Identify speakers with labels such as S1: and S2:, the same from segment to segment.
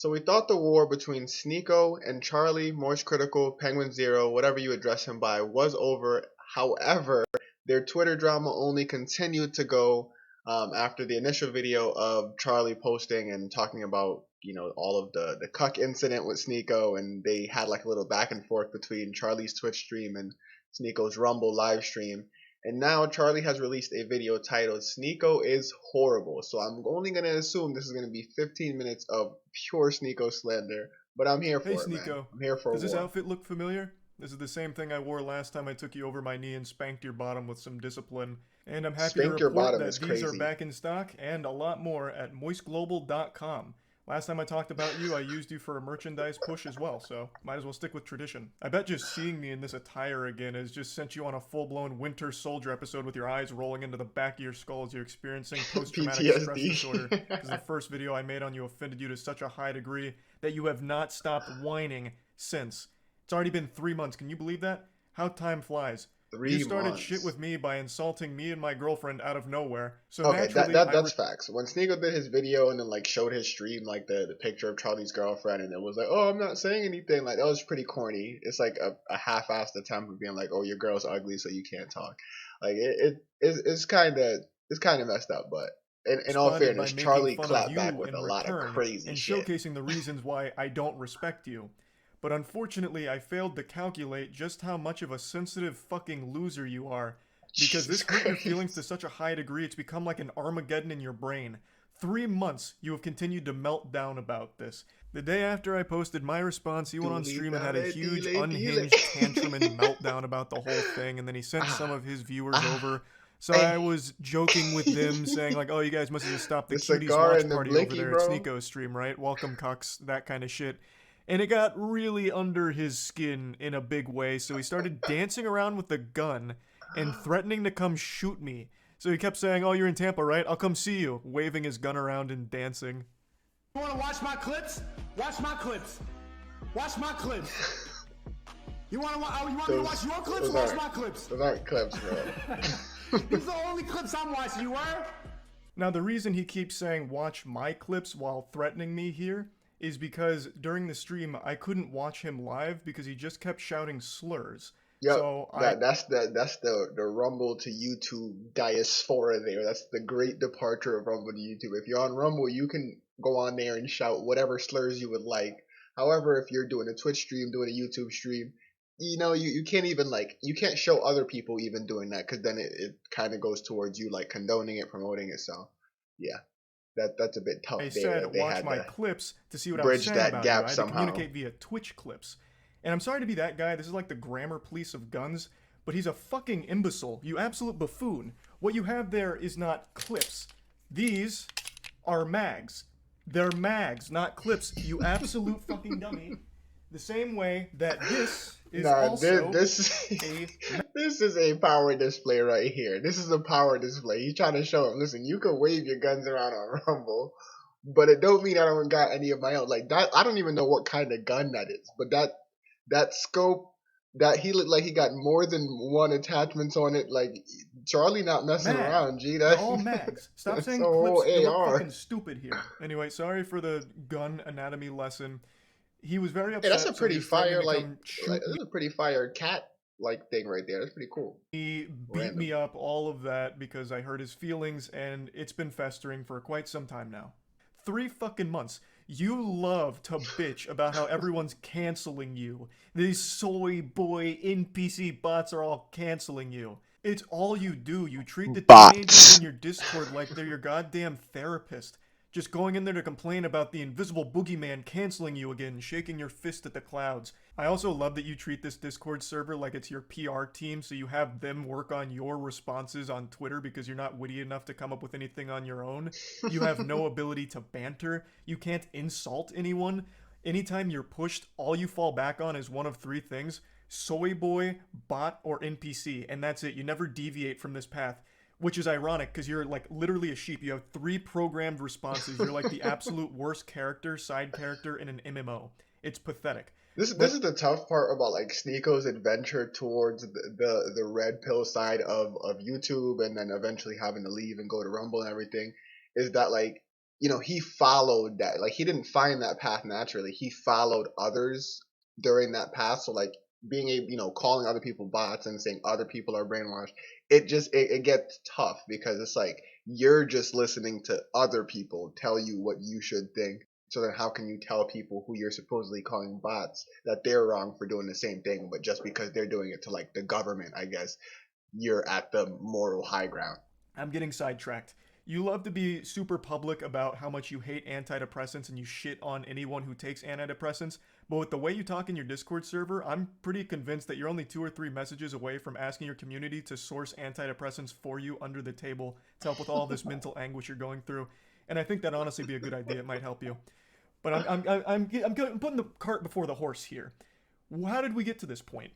S1: So we thought the war between Sneako and Charlie, Morse Critical, Penguinz0, whatever you address him by, was over. However, their Twitter drama only continued to go after the initial video of Charlie posting and talking about, all of the cuck incident with Sneako, and they had like a little back and forth between Charlie's Twitch stream and Sneako's Rumble live stream. And now Charlie has released a video titled Sneako is Horrible. So I'm only going to assume this is going to be 15 minutes of pure Sneako slander. But I'm here
S2: Hey
S1: for it, man.
S2: Sneako,
S1: I'm here for
S2: does this
S1: war.
S2: outfit look familiar? This is the same thing I wore last time I took you over my knee and spanked your bottom with some discipline. And I'm happy to
S1: Spank your
S2: report
S1: bottom
S2: that
S1: is
S2: these are
S1: crazy.
S2: back in stock and a lot more at moistglobal.com. Last time I talked about you, I used you for a merchandise push as well, so might as well stick with tradition. I bet just seeing me in this attire again has just sent you on a full-blown Winter Soldier episode with your eyes rolling into the back of your skull as you're experiencing post-traumatic stress disorder. Because the first video I made on you offended you to such a high degree that you have not stopped whining since. It's already been 3 months, can you believe that? How time flies.
S1: 3
S2: You started
S1: months.
S2: shit with me by insulting me and my girlfriend out of nowhere. So
S1: Okay,
S2: naturally,
S1: that's facts. When Sneako did his video and then like showed his stream, like the picture of Charlie's girlfriend, and it was like, oh, I'm not saying anything. Like that was pretty corny. It's like a half-assed attempt of being like, oh, your girl's ugly, so you can't talk. Like it's kind of messed up. But in all
S2: responded by
S1: fairness,
S2: making
S1: Charlie
S2: fun of
S1: clapped back
S2: you
S1: with
S2: in
S1: a lot of
S2: return
S1: crazy
S2: and
S1: shit.
S2: showcasing the reasons why I don't respect you. But unfortunately, I failed to calculate just how much of a sensitive fucking loser you are. Because this hurt your feelings to such a high degree, it's become like an Armageddon in your brain. 3 months you have continued to melt down about this. The day after I posted my response, he went on stream and had a huge unhinged tantrum and meltdown about the whole thing, and then he sent some of his viewers over. So I was joking with them, saying like, oh, you guys must have just stopped the
S1: The
S2: cuties
S1: cigar
S2: watch
S1: and the
S2: party over
S1: blicky,
S2: there at
S1: bro.
S2: Sneako's stream, right? Welcome, cucks, that kind of shit. And it got really under his skin in a big way, so he started dancing around with the gun and threatening to come shoot me. So he kept saying, oh, you're in Tampa, right? I'll come see you, waving his gun around and dancing.
S3: You wanna watch my clips? Watch my clips. Watch my clips. You want me to watch your clips? Watch my clips.
S1: Those aren't clips, bro.
S3: These are the only clips I'm watching, you were?
S2: Now, the reason he keeps saying watch my clips while threatening me here is because during the stream, I couldn't watch him live because he just kept shouting slurs.
S1: Yep,
S2: So
S1: that's the Rumble to YouTube diaspora there. That's the great departure of Rumble to YouTube. If you're on Rumble, you can go on there and shout whatever slurs you would like. However, if you're doing a Twitch stream, doing a YouTube stream, you can't even you can't show other people even doing that, because then it kind of goes towards you like condoning it, promoting it. So yeah, that's a bit tough.
S2: I
S1: there.
S2: said
S1: They
S2: watch
S1: had
S2: my
S1: to
S2: clips to see what I
S1: bridge
S2: was saying
S1: that
S2: about
S1: gap
S2: you. I had
S1: somehow.
S2: to communicate via Twitch clips. And I'm sorry to be that guy, this is like the grammar police of guns, but he's a fucking imbecile. You absolute buffoon. What you have there is not clips. These are mags. They're mags, not clips, you absolute fucking dummy. The same way that this is also
S1: this is a power display right here. This is a power display. He's trying to show him, listen, you can wave your guns around on Rumble, but it don't mean I don't got any of my own. Like that, I don't even know what kind of gun that is, but that scope, that he looked like he got more than one attachments on it. Like Charlie not messing around, G.
S2: They're all mags. Stop
S1: that's
S2: saying
S1: a whole
S2: clips. You look
S1: AR.
S2: fucking stupid here. Anyway, sorry for the gun anatomy lesson. He was very upset.
S1: Hey, that's a pretty
S2: so fire
S1: that's a pretty fire cat thing right there. That's pretty cool.
S2: He beat me up, all of that, because I hurt his feelings, and it's been festering for quite some time now. 3 fucking months. You love to bitch about how everyone's canceling you. These soy boy NPC bots are all canceling you. It's all you do. You treat the teenagers in your Discord like they're your goddamn therapist. Just going in there to complain about the invisible boogeyman canceling you again, shaking your fist at the clouds. I also love that you treat this Discord server like it's your PR team, so you have them work on your responses on Twitter because you're not witty enough to come up with anything on your own. You have no ability to banter. You can't insult anyone. Anytime you're pushed, all you fall back on is one of 3 things: soy boy, bot, or NPC, and that's it. You never deviate from this path. Which is ironic, because you're like literally a sheep. You have 3 programmed responses. You're like the absolute worst character, side character in an MMO. It's pathetic.
S1: This is the tough part about like Sneako's adventure towards the red pill side of YouTube, and then eventually having to leave and go to Rumble and everything, is that like he followed that. Like, he didn't find that path naturally. He followed others during that path. So, like, being able, calling other people bots and saying other people are brainwashed, it gets tough because it's like you're just listening to other people tell you what you should think. So then how can you tell people who you're supposedly calling bots that they're wrong for doing the same thing, but just because they're doing it to, like, the government, I guess, you're at the moral high ground.
S2: I'm getting sidetracked. You love to be super public about how much you hate antidepressants and you shit on anyone who takes antidepressants, but with the way you talk in your Discord server, I'm pretty convinced that you're only 2 or 3 messages away from asking your community to source antidepressants for you under the table to help with all this mental anguish you're going through. And I think that'd honestly be a good idea. It might help you. But I'm putting the cart before the horse here. How did we get to this point?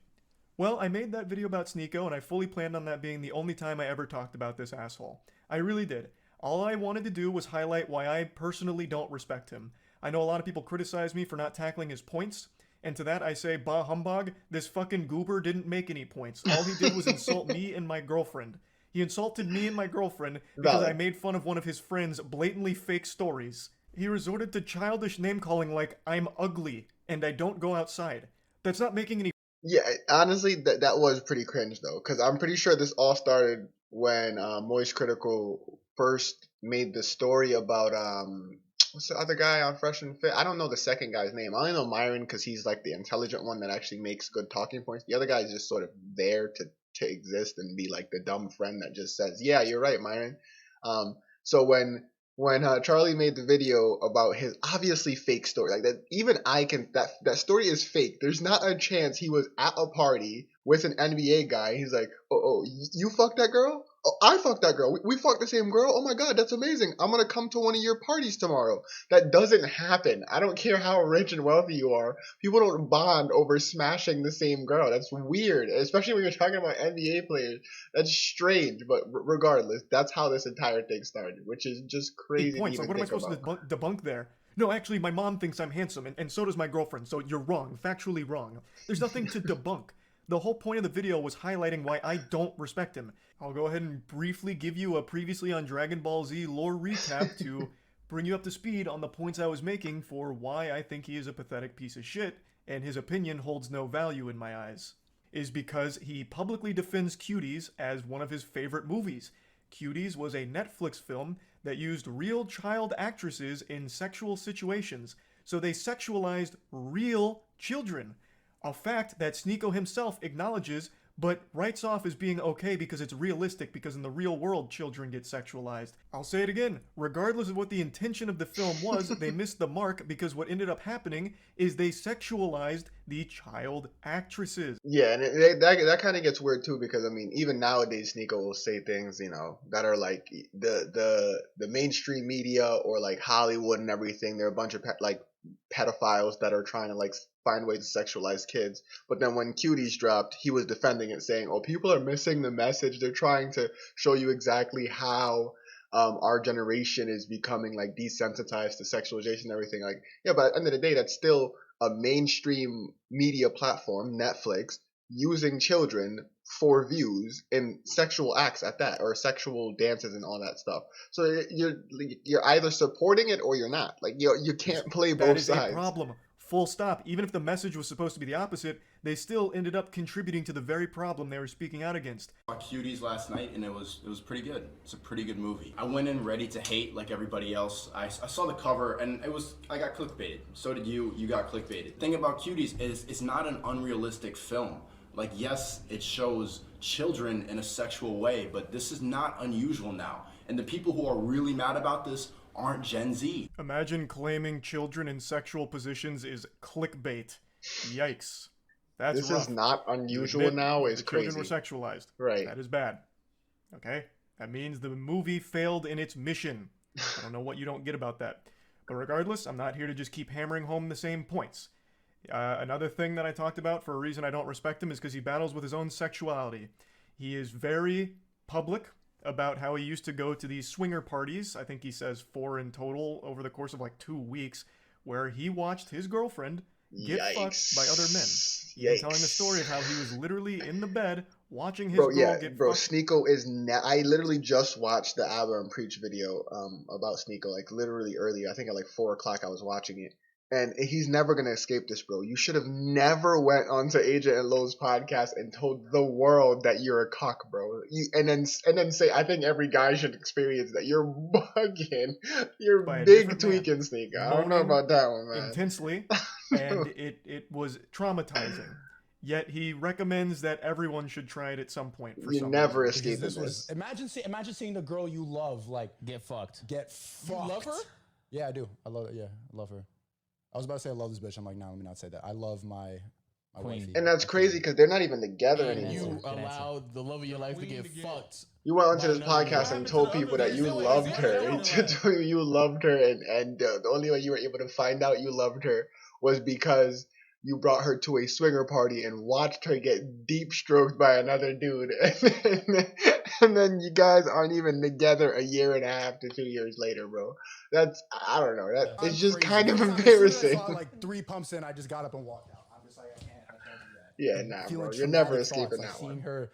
S2: Well, I made that video about Sneako, and I fully planned on that being the only time I ever talked about this asshole. I really did. All I wanted to do was highlight why I personally don't respect him. I know a lot of people criticize me for not tackling his points, and to that I say, bah humbug, this fucking goober didn't make any points. All he did was insult me and my girlfriend. He insulted me and my girlfriend because I made fun of one of his friend's blatantly fake stories. He resorted to childish name-calling like, I'm ugly, and I don't go outside. That's not making any...
S1: Yeah, honestly, that was pretty cringe, though, because I'm pretty sure this all started when Moist Critical first made the story about, what's the other guy on Fresh and Fit? I don't know the second guy's name. I only know Myron because he's, like, the intelligent one that actually makes good talking points. The other guy is just sort of there to exist and be, like, the dumb friend that just says, yeah, you're right, Myron. So when Charlie made the video about his obviously fake story, like that, even I can, that story is fake. There's not a chance he was at a party with an NBA guy. He's like, oh, you fucked that girl? Oh, I fucked that girl. We fucked the same girl. Oh my God, that's amazing. I'm gonna come to one of your parties tomorrow. That doesn't happen. I don't care how rich and wealthy you are. People don't bond over smashing the same girl. That's weird, especially when you're talking about NBA players. That's strange, but regardless, that's how this entire thing started, which is just crazy.
S2: 8 points. Like, what am I supposed to debunk there? No, actually, my mom thinks I'm handsome, and so does my girlfriend, so you're wrong, factually wrong. There's nothing to debunk. The whole point of the video was highlighting why I don't respect him. I'll go ahead and briefly give you a previously on Dragon Ball Z lore recap to bring you up to speed on the points I was making for why I think he is a pathetic piece of shit, and his opinion holds no value in my eyes. Is because he publicly defends Cuties as one of his favorite movies. Cuties was a Netflix film that used real child actresses in sexual situations, so they sexualized real children. A fact that Sneako himself acknowledges, but writes off as being okay because it's realistic, because in the real world children get sexualized. I'll say it again, regardless of what the intention of the film was, they missed the mark because what ended up happening is they sexualized the child actresses.
S1: Yeah, and that kind of gets weird too, because I mean, even nowadays Sneako will say things, that are like the mainstream media or like Hollywood and everything. They're a bunch of pedophiles that are trying to like find ways to sexualize kids. But then when Cuties dropped, he was defending it, saying, oh, people are missing the message. They're trying to show you exactly how our generation is becoming like desensitized to sexualization and everything. Like, yeah, but at the end of the day, that's still a mainstream media platform, Netflix, using children for views in sexual acts at that, or sexual dances and all that stuff. So you're either supporting it or you're not. Like, you can't play both sides.
S2: That is a problem. Full stop. Even if the message was supposed to be the opposite, they still ended up contributing to the very problem they were speaking out against.
S4: I saw Cuties last night, and it was pretty good. It's a pretty good movie. I went in ready to hate like everybody else. I saw the cover, and I got clickbaited. So did you. You got clickbaited. The thing about Cuties is it's not an unrealistic film. Like, yes, it shows children in a sexual way, but this is not unusual now. And the people who are really mad about this aren't Gen Z.
S2: Imagine claiming children in sexual positions is clickbait. Yikes. That's
S1: This
S2: rough.
S1: is not unusual now. It's crazy.
S2: Children were sexualized.
S1: Right.
S2: That is bad. Okay? That means the movie failed in its mission. I don't know what you don't get about that. But regardless, I'm not here to just keep hammering home the same points. Another thing that I talked about for a reason I don't respect him is because he battles with his own sexuality. He is very public about how he used to go to these swinger parties, I think he says 4 in total over the course of like 2 weeks, where he watched his girlfriend get fucked by other men. He's telling the story of how he was literally in the bed watching his
S1: Bro,
S2: girl
S1: yeah,
S2: get
S1: bro.
S2: fucked.
S1: Sneako is. I literally just watched the Abba and Preach video about Sneako, like literally earlier. I think at like 4 o'clock I was watching it, and he's never gonna escape this, bro. You should have never went onto Agent and Lowe's podcast and told the world that you're a cock, bro. And then say, I think every guy should experience that. You're bugging. You're
S2: By a
S1: big
S2: different man,
S1: tweaking, Sneako. I don't know
S2: moaning
S1: about that one, man.
S2: intensely, and it was traumatizing. Yet he recommends that everyone should try it at some point. For
S1: You
S2: some
S1: never
S2: reason.
S1: escape
S3: This
S1: this.
S3: was imagine seeing the girl you love like
S5: Get fucked.
S3: get fucked.
S5: You love her?
S3: Yeah, I do. I love it. Yeah, I love her. I was about to say I love this bitch. I'm like, nah, let me not say that. I love my
S5: Queen.
S3: wifey.
S1: And that's crazy because they're not even together
S5: And
S1: anymore.
S5: you allowed the love of your life to get fucked.
S1: You went onto
S5: by
S1: this
S5: another
S1: podcast
S5: man.
S1: and told people that you loved her. You loved her, and the only way you were able to find out you loved her was because you brought her to a swinger party and watched her get deep stroked by another dude. And then you guys aren't even together a year and a half to 2 years later, bro. That's, I don't know. It's just
S3: crazy.
S1: kind of
S3: As soon as I
S1: embarrassing.
S3: saw, like 3 pumps in, I just got up and walked out. I'm just like, I can't do that.
S1: Yeah,
S3: And
S1: nah,
S3: feeling
S1: bro. You're never
S3: traumatic
S1: escaping
S3: thoughts, like
S1: that
S3: seeing
S1: one.
S3: her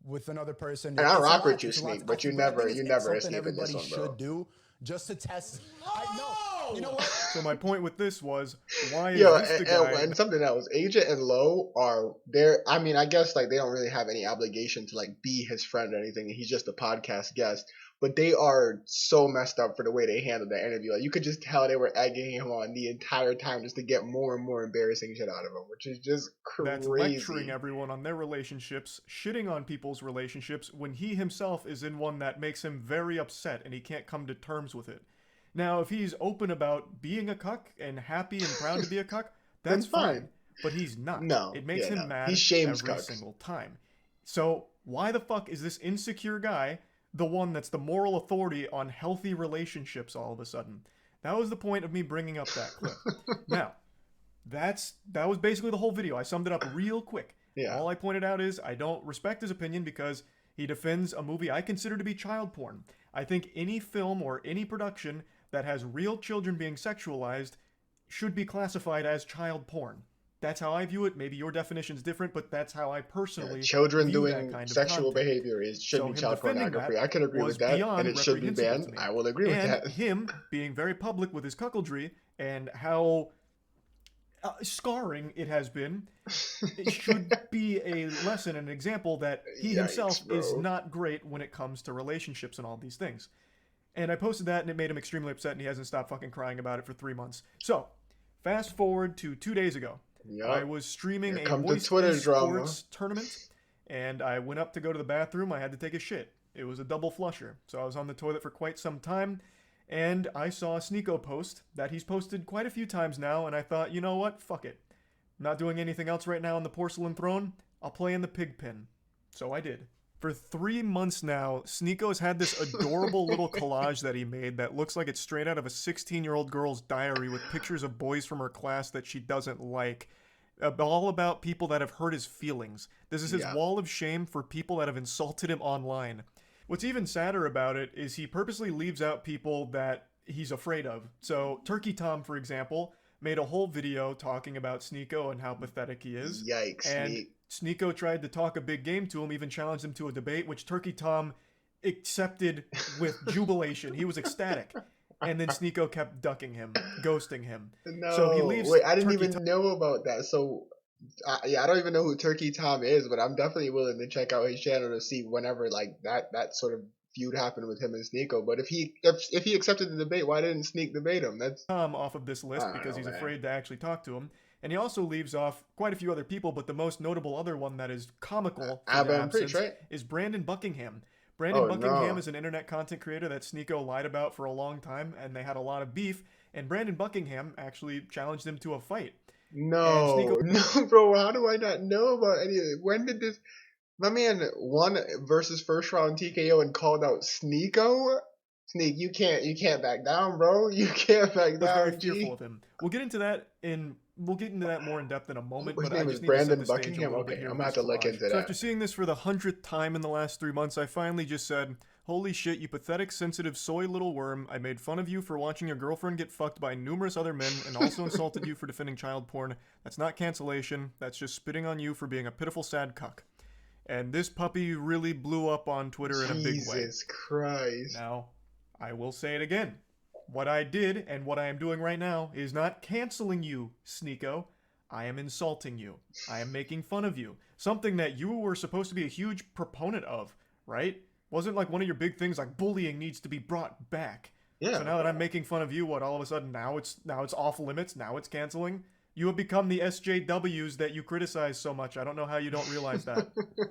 S3: with another person.
S1: And I
S3: It's a
S1: rock
S3: lot,
S1: with you,
S3: it's a lot
S1: Sneak,
S3: to-
S1: but you
S3: I
S1: never
S3: think it's
S1: escape
S3: something
S1: in this
S3: everybody
S1: one, bro.
S3: should do just to test. I know. You know what?
S2: So my point with this was, why is
S1: Yo,
S2: this the guy?
S1: and something else, Agent and Lowe are there. I mean, I guess like they don't really have any obligation to like be his friend or anything. He's just a podcast guest. But they are so messed up for the way they handled that interview. Like you could just tell they were egging him on the entire time just to get more and more embarrassing shit out of him, which is just crazy.
S2: That's lecturing everyone on their relationships, shitting on people's relationships when he himself is in one that makes him very upset and he can't come to terms with it. Now, if he's open about being a cuck and happy and proud to be a cuck, that's
S1: Then fine.
S2: fine. But he's not.
S1: No,
S2: It makes
S1: yeah,
S2: him
S1: no.
S2: mad
S1: He shames
S2: every
S1: cucks.
S2: single time. So why the fuck is this insecure guy the one that's the moral authority on healthy relationships all of a sudden? That was the point of me bringing up that clip. Now, that was basically the whole video. I summed it up real quick.
S1: Yeah.
S2: All I pointed out is I don't respect his opinion because he defends a movie I consider to be child porn. I think any film or any production that has real children being sexualized should be classified as child porn. That's how I view it. Maybe your definition's different, but that's how I personally
S1: Children
S2: view that
S1: doing
S2: kind of
S1: sexual
S2: content.
S1: behavior should
S2: So
S1: be
S2: him
S1: child
S2: defending
S1: pornography.
S2: that
S1: I can agree
S2: was
S1: with that,
S2: beyond
S1: and it should be
S2: reprehensible
S1: banned.
S2: to me.
S1: I will agree with
S2: And
S1: that.
S2: him being very public with his cuckoldry and how scarring it has been, it should be a lesson, an example that he himself
S1: Yikes, bro.
S2: is not great when it comes to relationships and all these things. And I posted that and it made him extremely upset and he hasn't stopped fucking crying about it for 3 months. So, fast forward to 2 days ago.
S1: Yup.
S2: I was streaming
S1: Here
S2: a
S1: comes the
S2: voice
S1: Twitter drama.
S2: sports tournament and I went up to go to the bathroom. I had to take a shit. It was a double flusher. So I was on the toilet for quite some time and I saw a Sneako post that he's posted quite a few times now and I thought, you know what? Fuck it. I'm not doing anything else right now on the porcelain throne. I'll play in the pig pen. So I did. For 3 months now, Sneako has had this adorable little collage that he made that looks like it's straight out of a 16-year-old girl's diary with pictures of boys from her class that she doesn't like. All about people that have hurt his feelings. This is his wall of shame for people that have insulted him online. What's even sadder about it is he purposely leaves out people that he's afraid of. So Turkey Tom, for example, made a whole video talking about Sneako and how pathetic he is.
S1: Yikes,
S2: And
S1: Sneak.
S2: Sneako tried to talk a big game to him, even challenged him to a debate, which Turkey Tom accepted with jubilation. He was ecstatic. And then Sneako kept ducking him, ghosting him.
S1: No,
S2: So he leaves
S1: wait, I didn't
S2: Turkey
S1: even
S2: Tom-
S1: know about that. So, yeah, I don't even know who Turkey Tom is, but I'm definitely willing to check out his channel to see whenever like that sort of feud happened with him and Sneako. But if he accepted the debate, why didn't Sneak debate him? That's
S2: Tom off of this list
S1: I don't
S2: because
S1: know,
S2: he's
S1: man.
S2: afraid to actually talk to him. And he also leaves off quite a few other people, but the most notable other one that is comical for
S1: Abba
S2: the
S1: and Preach,
S2: absence
S1: right?
S2: is Brandon Buckingham. Brandon
S1: Oh,
S2: Buckingham
S1: no.
S2: is an internet content creator that Sneako lied about for a long time, and they had a lot of beef, and Brandon Buckingham actually challenged him to a fight.
S1: no, no, bro. How do I not know about any of it? When did this? My man won versus first round TKO and called out Sneako. Sneak, you can't back down, bro. You can't back
S2: I was very
S1: down. G.
S2: fearful of him. We'll get into that more in depth in a moment.
S1: His
S2: but I
S1: name
S2: just
S1: is
S2: need to set
S1: Brandon
S2: the stage a
S1: Buckingham.
S2: little bit
S1: Okay,
S2: here
S1: I'm
S2: with
S1: gonna have to
S2: this
S1: look
S2: collage.
S1: into
S2: So
S1: that.
S2: after seeing this for the 100th time in the last 3 months, I finally just said, "Holy shit, you pathetic, sensitive, soy little worm! I made fun of you for watching your girlfriend get fucked by numerous other men, and also insulted you for defending child porn. That's not cancellation. That's just spitting on you for being a pitiful, sad cuck." And this puppy really blew up on Twitter in a big way.
S1: Jesus Christ.
S2: Now, I will say it again. What I did and what I am doing right now is not canceling you, Sneako. I am insulting you. I am making fun of you. Something that you were supposed to be a huge proponent of, right? Wasn't like one of your big things like bullying needs to be brought back.
S1: Yeah.
S2: So now that I'm making fun of you, what, all of a sudden now it's off limits, now it's canceling? You have become the SJWs that you criticize so much. I don't know how you don't realize that.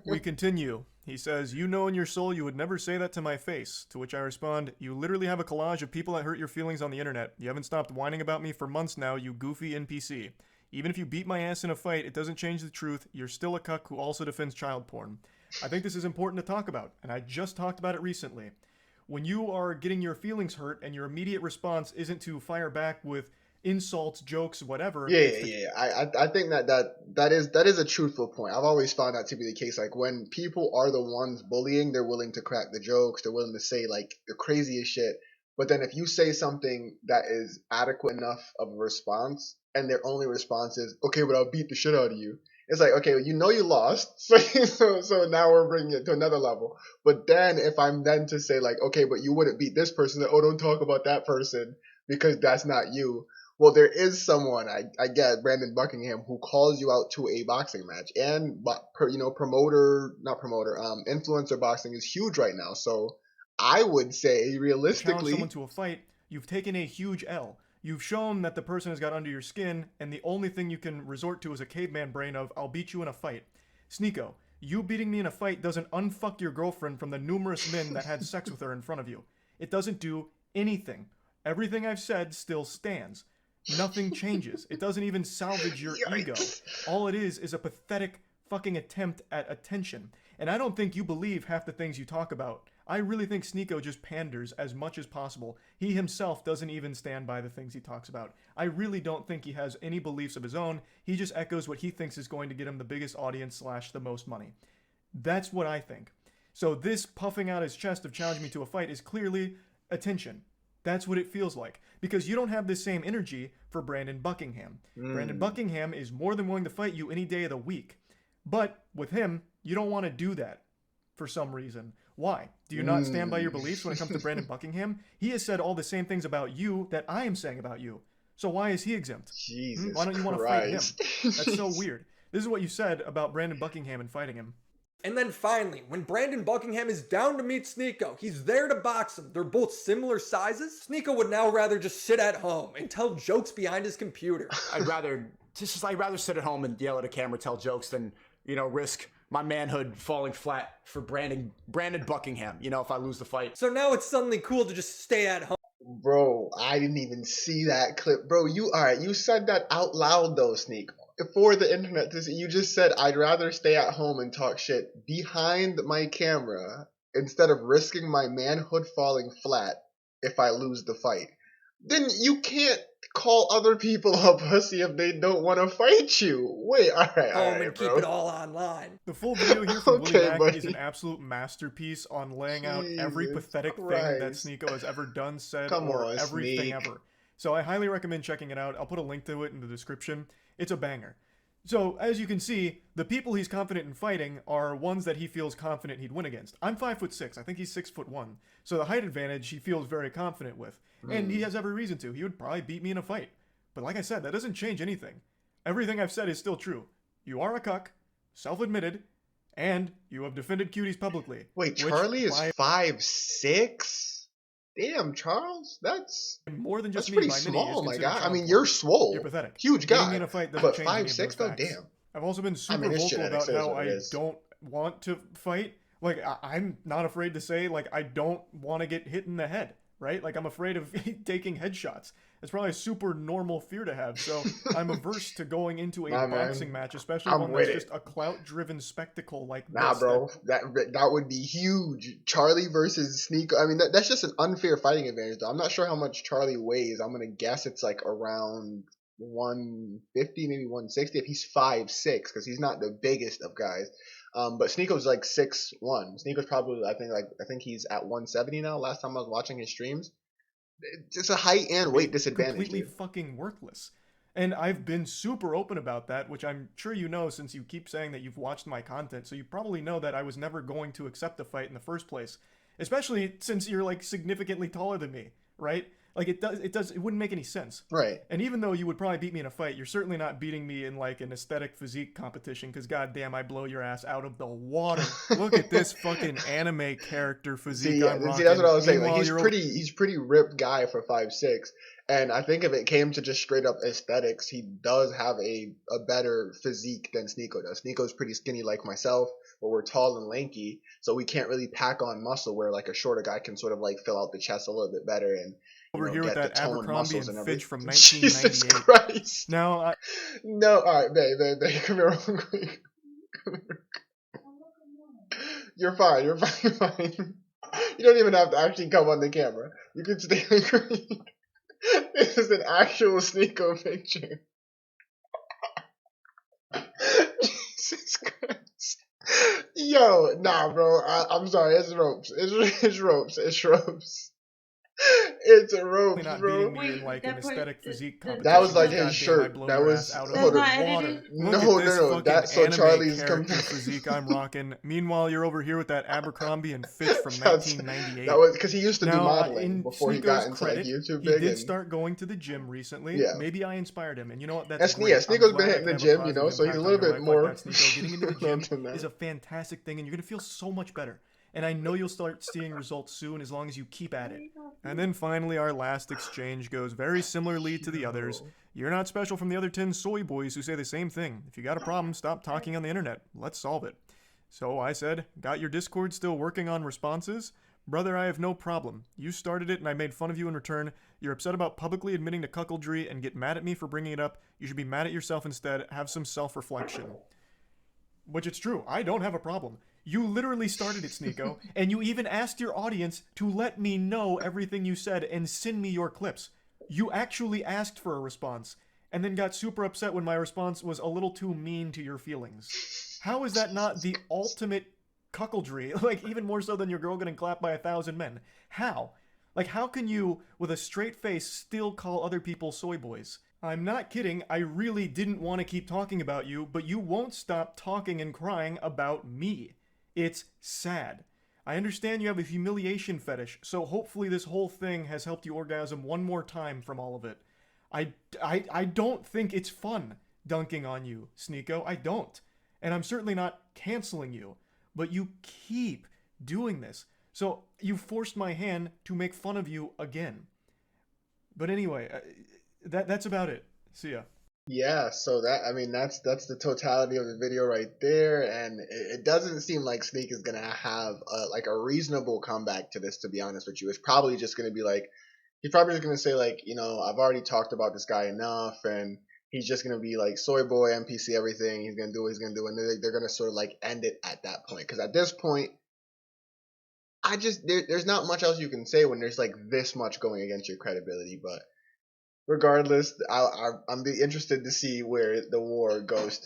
S2: We continue. He says, "You know in your soul you would never say that to my face." To which I respond, "You literally have a collage of people that hurt your feelings on the internet. You haven't stopped whining about me for months now, you goofy NPC. Even if you beat my ass in a fight, it doesn't change the truth. You're still a cuck who also defends child porn." I think this is important to talk about, and I just talked about it recently. When you are getting your feelings hurt and your immediate response isn't to fire back with insults, jokes, whatever.
S1: Yeah. I think that is a truthful point. I've always found that to be the case. Like when people are the ones bullying, they're willing to crack the jokes. They're willing to say like the craziest shit. But then if you say something that is adequate enough of a response, and their only response is, "Okay, but I'll beat the shit out of you," it's like, okay, well, you know you lost, so now we're bringing it to another level. But then if I'm then to say like, "Okay, but you wouldn't beat this person," like, "Oh, don't talk about that person because that's not you." Well, there is someone, I get, Brandon Buckingham, who calls you out to a boxing match, and influencer boxing is huge right now. So I would say realistically,
S2: challenge someone to a fight, you've taken a huge L. You've shown that the person has got under your skin, and the only thing you can resort to is a caveman brain of, "I'll beat you in a fight." Sneako, you beating me in a fight doesn't unfuck your girlfriend from the numerous men that had sex with her in front of you. It doesn't do anything. Everything I've said still stands. Nothing changes. It doesn't even salvage your ego. All it is a pathetic fucking attempt at attention. And I don't think you believe half the things you talk about. I really think Sneako just panders as much as possible. He himself doesn't even stand by the things he talks about. I really don't think he has any beliefs of his own. He just echoes what he thinks is going to get him the biggest audience / the most money. That's what I think. So this puffing out his chest of challenging me to a fight is clearly attention. That's what it feels like. Because you don't have the same energy for Brandon Buckingham. Brandon Buckingham is more than willing to fight you any day of the week. But with him, you don't want to do that for some reason. Why? Do you not stand by your beliefs when it comes to Brandon Buckingham? He has said all the same things about you that I am saying about you. So why is he exempt?
S1: Jesus
S2: Why don't you want to fight him? That's so weird. This is what you said about Brandon Buckingham and fighting him.
S6: And then finally, when Brandon Buckingham is down to meet Sneako, he's there to box him. They're both similar sizes. Sneako would now rather just sit at home and tell jokes behind his computer.
S3: I'd rather sit at home and yell at a camera, tell jokes than, risk my manhood falling flat for Brandon Buckingham, if I lose the fight.
S6: So now it's suddenly cool to just stay at home.
S1: Bro, I didn't even see that clip. Bro, you said that out loud though, Sneak. For the internet to see, you just said, "I'd rather stay at home and talk shit behind my camera instead of risking my manhood falling flat if I lose the fight." Then you can't call other people a pussy if they don't want to fight you. Wait, all right,
S6: and
S1: bro.
S6: keep it all online.
S2: The full video here from
S1: Okay,
S2: Willie Mack
S1: buddy.
S2: is an absolute masterpiece on laying out every
S1: Jesus
S2: pathetic thing
S1: Christ.
S2: that Sneako has ever done, said,
S1: Come
S2: or
S1: on,
S2: everything
S1: Sneak.
S2: ever. So I highly recommend checking it out. I'll put a link to it in the description. It's a banger. So, as you can see, the people he's confident in fighting are ones that he feels confident he'd win against. I'm 5'6". I think he's 6'1". So the height advantage he feels very confident with. And he has every reason to. He would probably beat me in a fight. But like I said, that doesn't change anything. Everything I've said is still true. You are a cuck, self-admitted, and you have defended cuties publicly.
S1: Wait, Charlie is 5'6"? Damn, Charles, that's
S2: more than just me
S1: pretty
S2: by many
S1: small,
S2: is
S1: my
S2: considered
S1: guy. I
S2: child
S1: mean,
S2: porn.
S1: you're swole.
S2: You're pathetic.
S1: Huge
S2: Getting
S1: guy.
S2: me in a fight doesn't
S1: But
S2: change any of
S1: 5'6"
S2: those
S1: though,
S2: facts.
S1: damn.
S2: I've also been super
S1: mean, it's
S2: vocal
S1: genetics,
S2: about
S1: it is
S2: how
S1: what
S2: I
S1: it is.
S2: don't want to fight. Like, I'm not afraid to say, like, I don't want to get hit in the head, right? Like, I'm afraid of taking headshots. It's probably a super normal fear to have, so I'm averse to going into a
S1: Nah, man.
S2: boxing match, especially
S1: I'm
S2: one
S1: with
S2: that's
S1: it.
S2: just a clout-driven spectacle like
S1: Nah,
S2: this.
S1: bro, that would be huge. Charlie versus Sneako. I mean, that's just an unfair fighting advantage, though. I'm not sure how much Charlie weighs. I'm gonna guess it's like around 150, maybe 160 if he's 5'6", because he's not the biggest of guys. But Sneako's like 6'1". Sneako's probably, I think he's at 170 now. Last time I was watching his streams, it's a height and weight disadvantage.
S2: Completely
S1: Dude.
S2: fucking worthless. And I've been super open about that, which I'm sure you know since you keep saying that you've watched my content. So you probably know that I was never going to accept the fight in the first place. Especially since you're like significantly taller than me, right? Like it wouldn't make any sense.
S1: Right.
S2: And even though you would probably beat me in a fight, you're certainly not beating me in like an aesthetic physique competition because goddamn, I blow your ass out of the water. Look at this fucking anime character physique I'm rocking.
S1: See, that's what I was saying. Like,
S2: Meanwhile,
S1: he's pretty ripped guy for 5'6", and I think if it came to just straight up aesthetics, he does have a better physique than Sneako does. Sneako's pretty skinny like myself, but we're tall and lanky, so we can't really pack on muscle where like a shorter guy can sort of like fill out the chest a little bit better and
S2: over here with
S1: get
S2: that
S1: the toned
S2: Abercrombie
S1: muscles
S2: and Fitch from
S1: Jesus
S2: 1998.
S1: Christ!
S2: Now,
S1: No, all right, babe, come here real quick. You're fine. You're fine. You don't even have to actually come on the camera. You can stay green. This is an actual Sneako picture. Jesus Christ. Yo, nah, bro. I'm sorry. It's ropes. It's ropes. It's ropes. It's a rope,
S2: not
S1: bro.
S2: beating me in like an aesthetic physique competition.
S1: That was like
S2: Goddamn,
S1: his shirt.
S2: I blow
S1: That
S2: your
S1: was
S2: ass out of
S1: hold
S2: the
S1: on.
S2: water.
S1: No,
S2: Look at this
S1: no.
S2: fucking
S1: That's so
S2: anime
S1: Charlie's
S2: character physique I'm rocking. Meanwhile, you're over here with that Abercrombie and Fitch from
S1: That's-
S2: 1998.
S1: That was because he used to do
S2: Now,
S1: modeling
S2: in
S1: before he got
S2: Sneako's
S1: into
S2: credit,
S1: like YouTube
S2: he
S1: big.
S2: did
S1: and
S2: start going to the gym recently.
S1: Yeah.
S2: Maybe I inspired him, and you know what?
S1: That's
S2: great.
S1: yeah.
S2: I'm
S1: Sneako's
S2: glad
S1: been
S2: I
S1: hitting the
S2: can have a
S1: gym,
S2: positive
S1: so he's a
S2: impact
S1: little
S2: on your
S1: bit
S2: life
S1: more.
S2: like that, Sneako. Getting into the gym
S1: than that.
S2: is a fantastic thing, and you're gonna feel so much better. And I know you'll start seeing results soon as long as you keep at it. And then finally, our last exchange goes very similarly to the others. You're not special from the other 10 soy boys who say the same thing. If you got a problem, stop talking on the internet. Let's solve it. So I said, got your Discord still working on responses? Brother, I have no problem. You started it and I made fun of you in return. You're upset about publicly admitting to cuckoldry and get mad at me for bringing it up. You should be mad at yourself instead. Have some self-reflection. Which it's true. I don't have a problem. You literally started it, Sneako, and you even asked your audience to let me know everything you said and send me your clips. You actually asked for a response, and then got super upset when my response was a little too mean to your feelings. How is that not the ultimate cuckoldry? Like, even more so than your girl getting clapped by 1,000 men. How? Like, how can you, with a straight face, still call other people soy boys? I'm not kidding, I really didn't want to keep talking about you, but you won't stop talking and crying about me. It's sad. I understand you have a humiliation fetish, so hopefully this whole thing has helped you orgasm one more time from all of it. I don't think it's fun dunking on you, Sneako. I don't. And I'm certainly not canceling you. But you keep doing this. So you forced my hand to make fun of you again. But anyway, that's about it. See ya.
S1: Yeah, so that's the totality of the video right there, and it doesn't seem like Sneak is gonna have a reasonable comeback to this. To be honest with you, it's probably just gonna be like he's probably just gonna say like, I've already talked about this guy enough, and he's just gonna be like soy boy NPC everything. He's gonna do what he's gonna do, and they're gonna sort of like end it at that point. Because at this point, there's not much else you can say when there's like this much going against your credibility, but. Regardless, I'm be interested to see where the war goes to.